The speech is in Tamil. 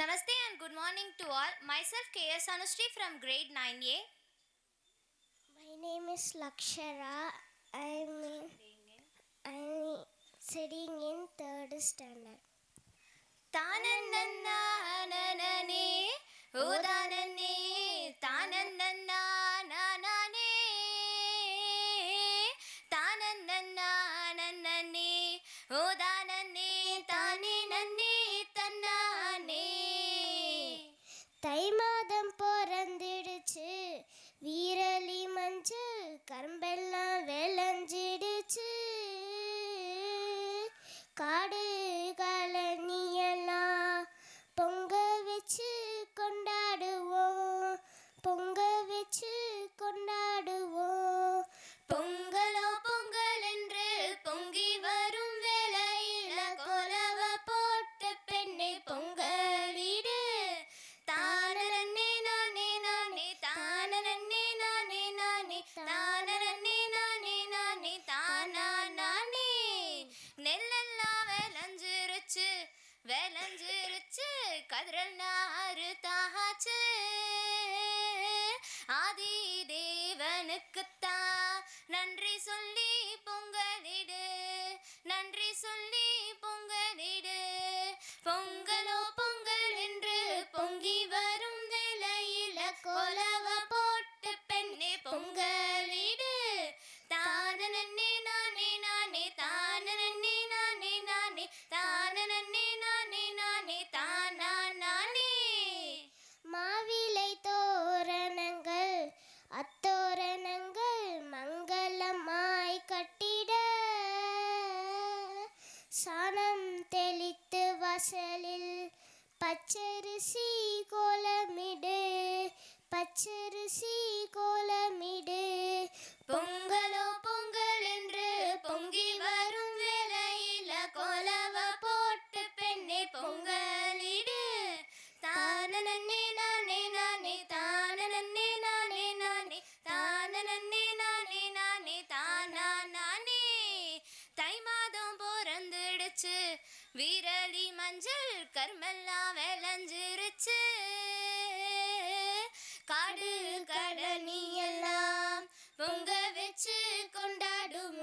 Namaste and good morning to all. Myself K.S. Anushree from grade 9A. My name is Lakshara. I'm sitting in third standard. Tananana nanane, udanane, tananana nanane, tananana nanane, udanane, tani nanne tannane. தை மாதம் பிறந்திடுச்சு, வீரலி மஞ்சள் கரும்பெல்லாம் விளைஞ்சிடுச்சு. காடு காலனியெல்லாம் பொங்க வச்சு கொண்டாடுவோம், பொங்க வச்சு கொண்டாடுவோம். பொங்கலோ பொங்கல் என்று பொங்கி வரும் வேளையில கொலவ போட்டு பெண்ணை பொங்கலிடு. தானனே நானே நானே தானனே நானே நானே தானனே நானே நானே தானா நானே. நெல்லெல்லாம் விளைஞ்சிருச்சு விளைஞ்சிருச்சு, கதிரெல்லாம் அறுத்தாச்சு. ஆதி தேவனுக்குத்தான் நன்றி சொல்லி பொங்கலிடு, நன்றி சொல்லி பொங்கலிடு. பொங்கலோ பொங்கல் என்று பொங்கி வரும் வேளையில கொலவ போட்டு பெண்ணே பொங்கலிடு. தானனே நானே நானே தானனே நானே நானே தானனே நானே நானே தானா நானே. மாவிலை தோரணங்கள் அத்தோரணங்கள் மங்களமாய் கட்டிட, சாணம் தெளித்து வாசலில் பச்சரிசி கோலமிடு, பச்சரிசி கோலமிடு. பொங்கலோ பொங்கல் என்று பொங்கி வரும் வேளையில கொலவ போட்டு பெண்ணே பொங்கலிடு. தானனே நானே நானே தானனே நானே நானே தானனே நானே நானே தானா நானே. தை மாதம் பிறந்துடுச்சு, வீரலி மஞ்சள் கருமெல்லாம் விளைஞ்சிருச்சு. காடு கடனி எல்லாம் பொங்க வச்சு கொண்டாடுவோம்,